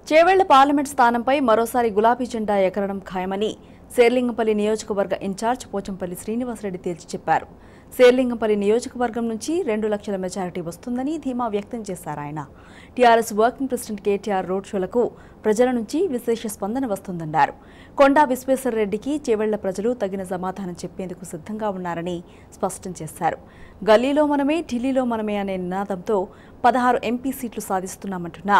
Chevella parliament స్థానంపై మరోసారి గులాబీ జెండా ఎగరడం ఖాయమని శేర్లింగంపల్లి నియోజకవర్గ ఇన్ఛార్జ్ పోచంపల్లి శ్రీనివాసరెడ్డి తేల్చి చెప్పారు. శేర్లింగంపల్లి నియోజకవర్గం నుంచి 2 లక్షల మెజారిటీ వస్తుందని ధీమా వ్యక్తం చేశారు ఆయన. TRS working president KTR road షోలకు ప్రజల నుంచి విశేష స్పందన వస్తుందన్నారు. కొండా విశ్వేశ్వరరెడ్డికి చేవెళ్ల ప్రజలు తగిన సమాధానం చెప్పేందుకు సిద్ధంగా ఉన్నారని స్పష్టం చేశారు. గల్లీలో మనమే ఢిల్లీలో మనమే అనే నినాదంతో 16 ఎంపీ సీట్లు సాధిస్తున్నామంటున్న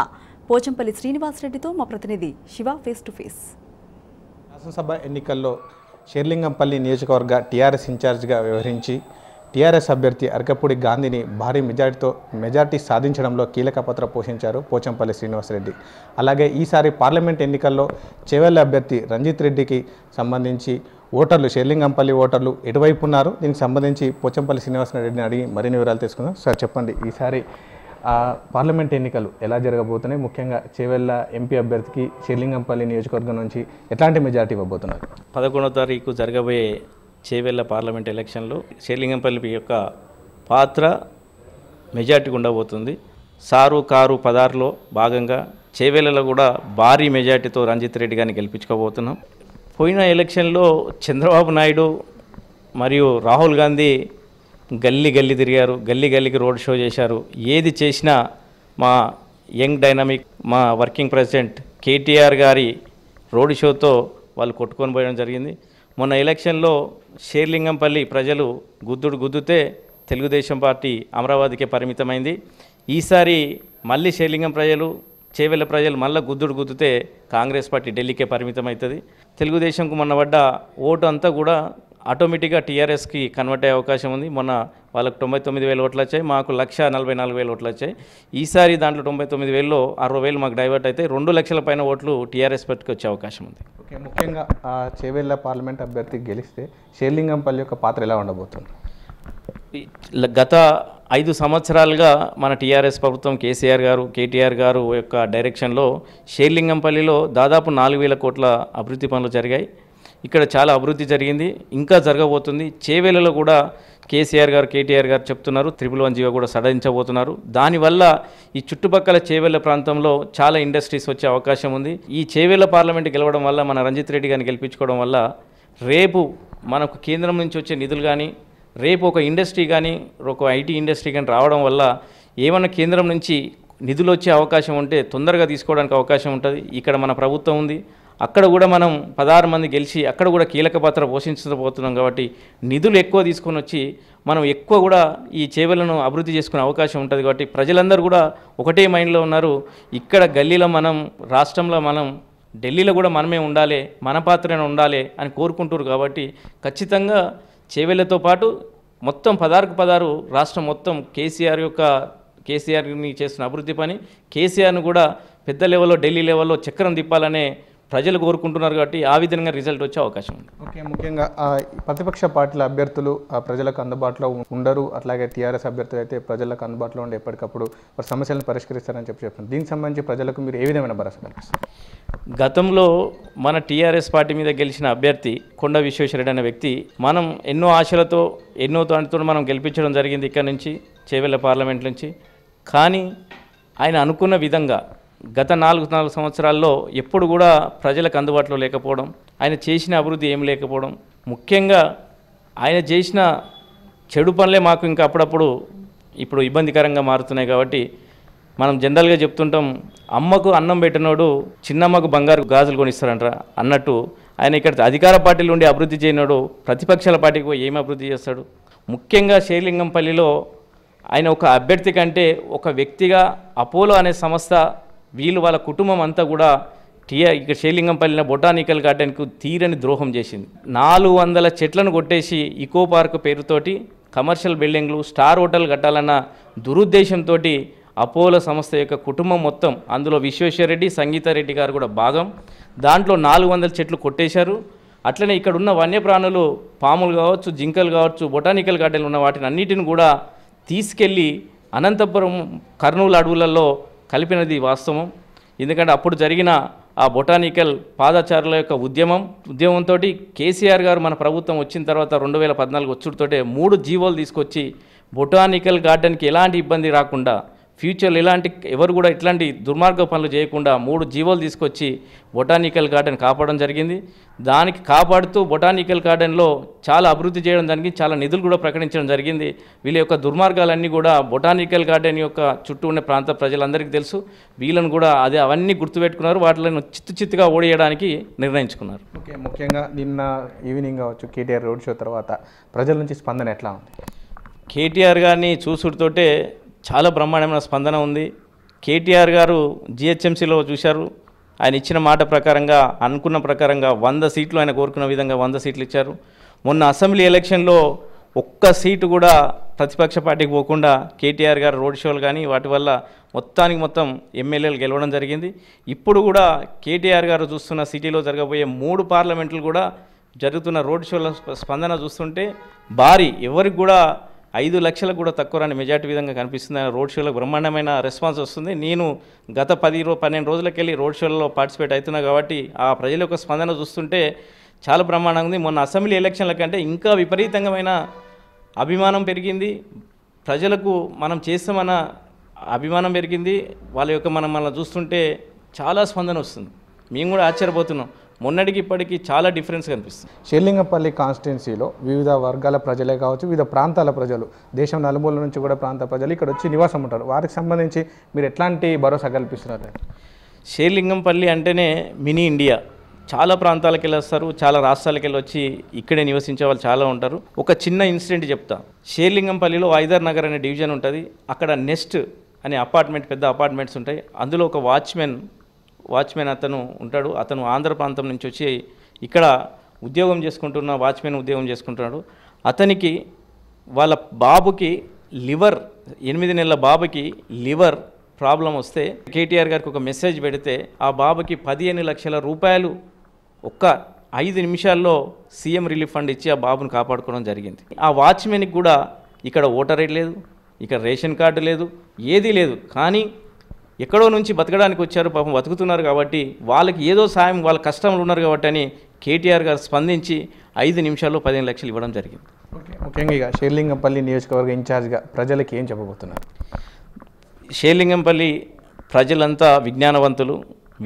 పోచంపల్లి శ్రీనివాసరెడ్డితో మా ప్రతినిధి శివ ఫేస్ టు ఫేస్. శాసనసభ ఎన్నికల్లో షేర్లింగంపల్లి నియోజకవర్గ టీఆర్ఎస్ ఇన్ఛార్జిగా వ్యవహరించి టీఆర్ఎస్ అభ్యర్థి అరకపూడి గాంధీని భారీ మెజార్టీ సాధించడంలో కీలక పాత్ర పోషించారు పోచంపల్లి శ్రీనివాసరెడ్డి. అలాగే ఈసారి పార్లమెంట్ ఎన్నికల్లో చేవెళ్ల అభ్యర్థి రంజిత్ రెడ్డికి సంబంధించి ఓటర్లు షేర్లింగంపల్లి ఓటర్లు ఎటువైపు ఉన్నారు, దీనికి సంబంధించి పోచంపల్లి శ్రీనివాసరెడ్డిని అడిగి మరిన్ని వివరాలు తెలుసుకుందాం. సార్ చెప్పండి, ఈసారి పార్లమెంట్ ఎన్నికలు ఎలా జరగబోతున్నాయి? ముఖ్యంగా చేవెళ్ల ఎంపీ అభ్యర్థికి షేర్లింగంపల్లి నియోజకవర్గం నుంచి ఎట్లాంటి మెజార్టీ ఇవ్వబోతున్నారు? 11వ తారీఖు జరగబోయే చేవెళ్ల పార్లమెంట్ ఎలక్షన్లో షేర్లింగంపల్లి యొక్క పాత్ర మెజార్టీగా ఉండబోతుంది. సారు కారు పదార్లో భాగంగా చేవెళ్లలో కూడా భారీ మెజార్టీతో రంజిత్ రెడ్డి గారిని గెలిపించుకోబోతున్నాం. పోయిన ఎలక్షన్లో చంద్రబాబు నాయుడు మరియు రాహుల్ గాంధీ గల్లీ తిరిగారు, గల్లీకి రోడ్ షో చేశారు. ఏది చేసినా మా యంగ్ డైనమిక్ మా వర్కింగ్ ప్రెసిడెంట్ కేటీఆర్ గారి రోడ్ షోతో వాళ్ళు కొట్టుకొని పోయడం జరిగింది. మొన్న ఎలక్షన్లో షేర్లింగంపల్లి ప్రజలు గుద్దితే తెలుగుదేశం పార్టీ అమరావతికే పరిమితమైంది. ఈసారి మళ్ళీ చేవెళ్ల ప్రజలు మళ్ళీ గుద్దితే కాంగ్రెస్ పార్టీ ఢిల్లీకే పరిమితమవుతుంది. తెలుగుదేశంకు మొన్న పడ్డ ఓటు అంతా కూడా ఆటోమేటిక్గా టీఆర్ఎస్కి కన్వర్ట్ అయ్యే అవకాశం ఉంది. మొన్న వాళ్ళకు 99,000 ఓట్లు వచ్చాయి, మాకు 1,44,000 ఓట్లు వచ్చాయి. ఈసారి దాంట్లో 99,000లో 60,000 మాకు డైవర్ట్ అయితే 2 లక్షల పైన ఓట్లు టీఆర్ఎస్ పార్టీకి వచ్చే అవకాశం ఉంది. ఓకే, ముఖ్యంగా చేవెళ్ల పార్లమెంట్ అభ్యర్థి గెలిస్తే షేర్లింగంపల్లి యొక్క పాత్ర ఎలా ఉండబోతుంది? గత 5 సంవత్సరాలుగా మన టీఆర్ఎస్ ప్రభుత్వం కేటీఆర్ గారు యొక్క డైరెక్షన్లో షేర్లింగంపల్లిలో దాదాపు 4,000 కోట్ల అభివృద్ధి పనులు జరిగాయి. ఇక్కడ చాలా అభివృద్ధి జరిగింది, ఇంకా జరగబోతుంది. చేవెళ్లలో కూడా కేటీఆర్ గారు చెప్తున్నారు 111 జీవో కూడా సడలించబోతున్నారు. దానివల్ల ఈ చుట్టుపక్కల చేవెళ్ల ప్రాంతంలో చాలా ఇండస్ట్రీస్ వచ్చే అవకాశం ఉంది. ఈ చేవెళ్ల పార్లమెంట్ గెలవడం వల్ల మన రంజిత్ రెడ్డి గారిని గెలిపించుకోవడం వల్ల రేపు మనకు కేంద్రం నుంచి వచ్చే నిధులు కానీ, రేపు ఒక ఇండస్ట్రీ కానీ, ఒక ఐటీ ఇండస్ట్రీ కానీ రావడం వల్ల ఏమన్నా కేంద్రం నుంచి నిధులు వచ్చే అవకాశం ఉంటే తొందరగా తీసుకోవడానికి అవకాశం ఉంటుంది. ఇక్కడ మన ప్రభుత్వం ఉంది, అక్కడ కూడా మనం 16 మంది గెలిచి అక్కడ కూడా కీలక పాత్ర పోషించబోతున్నాం. కాబట్టి నిధులు ఎక్కువ తీసుకొని వచ్చి మనం ఎక్కువ కూడా ఈ చేవెళ్లను అభివృద్ధి చేసుకునే అవకాశం ఉంటుంది. కాబట్టి ప్రజలందరూ కూడా ఒకటే మైండ్లో ఉన్నారు. ఇక్కడ గల్లీలో మనం, రాష్ట్రంలో మనం, ఢిల్లీలో కూడా మనమే ఉండాలి, మన పాత్రనే ఉండాలి అని కోరుకుంటారు. కాబట్టి ఖచ్చితంగా చేవెళ్లతో పాటు మొత్తం 16 రాష్ట్రం మొత్తం కేసీఆర్ని చేస్తున్న అభివృద్ధి పని, కేసీఆర్ను కూడా పెద్ద లెవెల్లో ఢిల్లీ లెవెల్లో చక్రం తిప్పాలనే ప్రజలు కోరుకుంటున్నారు. కాబట్టి ఆ విధంగా రిజల్ట్ వచ్చే అవకాశం ఉంది. ఓకే, ముఖ్యంగా ప్రతిపక్ష పార్టీల అభ్యర్థులు ప్రజలకు అందుబాటులో ఉండరు, అట్లాగే టీఆర్ఎస్ అభ్యర్థులు అయితే ప్రజలకు అందుబాటులో ఉండి ఎప్పటికప్పుడు వారి సమస్యలను పరిష్కరిస్తారని చెప్పారు. దీనికి సంబంధించి ప్రజలకు మీరు ఏ విధమైన భరోసా కల్పిస్తారు? గతంలో మన టీఆర్ఎస్ పార్టీ మీద గెలిచిన అభ్యర్థి కొండా విశ్వేశ్వరరెడ్డి అనే వ్యక్తి మనం ఎన్నో ఆశలతో దానితో మనం గెలిపించడం జరిగింది ఇక్కడ నుంచి చేవెళ్ల పార్లమెంట్ నుంచి. కానీ ఆయన అనుకున్న విధంగా గత 4 సంవత్సరాల్లో ఎప్పుడు కూడా ప్రజలకు అందుబాటులో లేకపోవడం, ఆయన చేసిన అభివృద్ధి ఏం లేకపోవడం, ముఖ్యంగా ఆయన చేసిన చెడు పనులే మాకు ఇంకా అప్పుడప్పుడు ఇప్పుడు ఇబ్బందికరంగా మారుతున్నాయి. కాబట్టి మనం జనరల్గా చెప్తుంటాం, అమ్మకు అన్నం పెట్టినోడు చిన్నమ్మకు బంగారు గాజులు కొనిస్తారంట అన్నట్టు ఆయన ఇక్కడ అధికార పార్టీలు ఉండి అభివృద్ధి చేయనోడు ప్రతిపక్షాల పార్టీకి పోయి ఏమి అభివృద్ధి చేస్తాడు? ముఖ్యంగా షేర్లింగంపల్లిలో ఆయన ఒక అభ్యర్థి కంటే ఒక వ్యక్తిగా అపోలో అనే సంస్థ వాళ్ళ కుటుంబం అంతా కూడా ఇక్కడ షేర్లింగంపల్లిన బొటానికల్ గార్డెన్కు తీరని ద్రోహం చేసింది. 400 చెట్లను కొట్టేసి ఇకో పార్క్ పేరుతోటి కమర్షియల్ బిల్డింగ్లు, స్టార్ హోటల్ కట్టాలన్న దురుద్దేశంతో అపోలో సంస్థ యొక్క కుటుంబం మొత్తం, అందులో విశ్వేశ్వరరెడ్డి, సంగీతారెడ్డి గారు కూడా భాగం, దాంట్లో 400 చెట్లు కొట్టేశారు. అట్లనే ఇక్కడ ఉన్న వన్యప్రాణులు, పాములు కావచ్చు, జింకలు కావచ్చు, బొటానికల్ గార్డెన్లు ఉన్న వాటిని అన్నిటిని కూడా తీసుకెళ్ళి అనంతపురం కర్నూలు అడవులలో కలిపినది వాస్తవం. ఎందుకంటే అప్పుడు జరిగిన ఆ బొటానికల్ పాదచారుల యొక్క ఉద్యమంతో కేసీఆర్ గారు మన ప్రభుత్వం వచ్చిన తర్వాత 2014 వచ్చుడుతోటే 3 జీవోలు తీసుకొచ్చి బొటానికల్ గార్డెన్కి ఎలాంటి ఇబ్బంది రాకుండా ఫ్యూచర్లో ఎవరు కూడా ఇట్లాంటి దుర్మార్గ పనులు చేయకుండా 3 జీవోలు తీసుకొచ్చి బొటానికల్ గార్డెన్ కాపాడడం జరిగింది. దానికి కాపాడుతూ బొటానికల్ గార్డెన్లో చాలా అభివృద్ధి చేయడం జరిగింది, చాలా నిధులు కూడా ప్రకటించడం జరిగింది. వీళ్ళ యొక్క దుర్మార్గాలన్నీ కూడా బొటానికల్ గార్డెన్ యొక్క చుట్టూ ఉన్న ప్రాంత ప్రజలందరికీ తెలుసు. వీళ్ళను కూడా అవన్నీ గుర్తుపెట్టుకున్నారు, వాటిని చిత్తుగా ఓడియడానికి నిర్ణయించుకున్నారు. ఓకే, ముఖ్యంగా నిన్న ఈవినింగ్ కావచ్చు కేటీఆర్ రోడ్ షో తర్వాత ప్రజల నుంచి స్పందన ఎట్లా ఉంది? కేటీఆర్ గారిని చూసుడుతోటే చాలా బ్రహ్మాండమైన స్పందన ఉంది. కేటీఆర్ గారు జిహెచ్ఎంసీలో చూశారు, ఆయన ఇచ్చిన మాట ప్రకారంగా అనుకున్న ప్రకారంగా 100 సీట్లు ఆయన కోరుకున్న విధంగా 100 సీట్లు ఇచ్చారు. మొన్న అసెంబ్లీ ఎలక్షన్లో ఒక్క సీటు కూడా ప్రతిపక్ష పార్టీకి పోకుండా కేటీఆర్ గారు రోడ్ షోలు కానీ వాటి వల్ల మొత్తం ఎమ్మెల్యేలు గెలవడం జరిగింది. ఇప్పుడు కూడా కేటీఆర్ గారు చూస్తున్న సిటీలో జరగబోయే 3 పార్లమెంట్లు కూడా జరుగుతున్న రోడ్ షోల స్పందన చూస్తుంటే భారీ, ఎవరికి కూడా 5 లక్షలకు కూడా తక్కువ రాని మెజార్టీ విధంగా కనిపిస్తుంది. రోడ్ షోలకు బ్రహ్మాండమైన రెస్పాన్స్ వస్తుంది. నేను గత 12 రోజులకి వెళ్ళి రోడ్ షోలలో పార్టిసిపేట్ అవుతున్నా కాబట్టి ఆ ప్రజల యొక్క స్పందన చూస్తుంటే చాలా బ్రహ్మాండంగా ఉంది. మొన్న అసెంబ్లీ ఎలక్షన్ల కంటే ఇంకా విపరీతంగా అభిమానం పెరిగింది. ప్రజలకు మనం చేస్తామన్న అభిమానం పెరిగింది. వాళ్ళ యొక్క మనల్ని చూస్తుంటే చాలా స్పందన వస్తుంది. మేము కూడా ఆశ్చర్యపోతున్నాం. మొన్నటికి ఇప్పటికీ చాలా డిఫరెన్స్ కనిపిస్తుంది. షేర్లింగంపల్లి కాన్స్టిట్యున్సీలో వివిధ వర్గాల ప్రజలే కావచ్చు, వివిధ ప్రాంతాల ప్రజలు, దేశం నలుమూల నుంచి కూడా ప్రాంత ప్రజలు ఇక్కడ వచ్చి నివాసం ఉంటారు. వారికి సంబంధించి మీరు ఎట్లాంటి భరోసా కల్పిస్తున్నారు? షేర్లింగంపల్లి అంటేనే మినీ ఇండియా. చాలా ప్రాంతాలకు వెళ్ళి వస్తారు, చాలా రాష్ట్రాలకు వెళ్ళి వచ్చి ఇక్కడే నివసించే వాళ్ళు చాలా ఉంటారు. ఒక చిన్న ఇన్సిడెంట్ చెప్తా. షేర్లింగంపల్లిలో ఐదర్ నగర్ అనే డివిజన్ ఉంటుంది. అక్కడ నెస్ట్ అనే పెద్ద అపార్ట్మెంట్స్ ఉంటాయి. అందులో ఒక వాచ్మెన్ అతను ఉంటాడు. అతను ఆంధ్ర ప్రాంతం నుంచి వచ్చి ఇక్కడ ఉద్యోగం చేసుకుంటున్నాడు. అతనికి వాళ్ళ బాబుకి 8 నెలల బాబుకి లివర్ ప్రాబ్లం వస్తే కేటీఆర్ గారికి ఒక మెసేజ్ పెడితే ఆ బాబుకి 15 లక్షల రూపాయలు ఒక్క 5 నిమిషాల్లో సీఎం రిలీఫ్ ఫండ్ ఇచ్చి ఆ బాబుని కాపాడుకోవడం జరిగింది. ఆ వాచ్మెన్కి కూడా ఇక్కడ ఓటర్ ఐడి లేదు, ఇక్కడ రేషన్ కార్డు లేదు, ఏదీ లేదు. కానీ ఎక్కడో నుంచి బతకడానికి వచ్చారు, పాపం బతుకుతున్నారు కాబట్టి వాళ్ళకి ఏదో సాయం, వాళ్ళ కష్టంలో ఉన్నారు కాబట్టి అని కేటీఆర్ గారు స్పందించి 5 నిమిషాల్లో 15 లక్షలు ఇవ్వడం జరిగింది. ముఖ్యంగా ఇక షేర్లింగంపల్లి నియోజకవర్గ ఇన్ఛార్జ్గా ప్రజలకి ఏం చెప్పబోతున్నారు? షేర్లింగంపల్లి ప్రజలంతా విజ్ఞానవంతులు,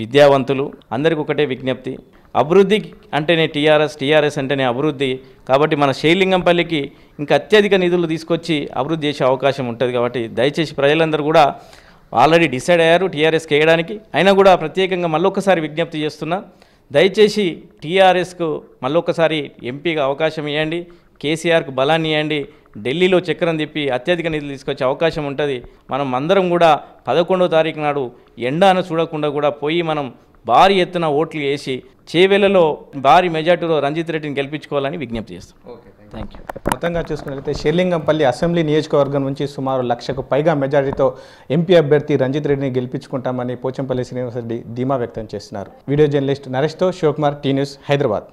విద్యావంతులు. అందరికీ ఒకటే విజ్ఞప్తి, అభివృద్ధి అంటేనే టీఆర్ఎస్ అంటేనే అభివృద్ధి. కాబట్టి మన షేర్లింగంపల్లికి ఇంకా అత్యధిక నిధులు తీసుకొచ్చి అభివృద్ధి చేసే అవకాశం ఉంటుంది. కాబట్టి దయచేసి ప్రజలందరూ కూడా ఆల్రెడీ డిసైడ్ అయ్యారు టీఆర్ఎస్కి వేయడానికి. అయినా కూడా ప్రత్యేకంగా మళ్ళొక్కసారి విజ్ఞప్తి చేస్తున్నా, దయచేసి టీఆర్ఎస్కు మళ్ళొక్కసారి ఎంపీగా అవకాశం ఇవ్వండి, కేసీఆర్కు బలాన్ని ఇవ్వండి. ఢిల్లీలో చక్రం తిప్పి అత్యధిక నిధులు తీసుకొచ్చే అవకాశం ఉంటుంది. మనం అందరం కూడా 11వ తారీఖు నాడు ఎండాను చూడకుండా కూడా పోయి మనం భారీ ఎత్తున ఓట్లు వేసి చేవెళ్లలో భారీ మెజార్టీలో రంజిత్ రెడ్డిని గెలిపించుకోవాలని విజ్ఞప్తి చేస్తాం. Thank you. మొత్తంగా చూసుకున్నట్లయితే షేర్లింగంపల్లి అసెంబ్లీ నియోజకవర్గం నుంచి సుమారు 1,00,000కు పైగా మెజారిటీతో ఎంపీ అభ్యర్థి రంజిత్ రెడ్డిని గెలిపించుకుంటామని పోచంపల్లి శ్రీనివాసరెడ్డి ధీమా వ్యక్తం చేస్తున్నారు. వీడియో జర్నలిస్ట్ నరేష్తో శివకుమార్, టీ న్యూస్, హైదరాబాద్.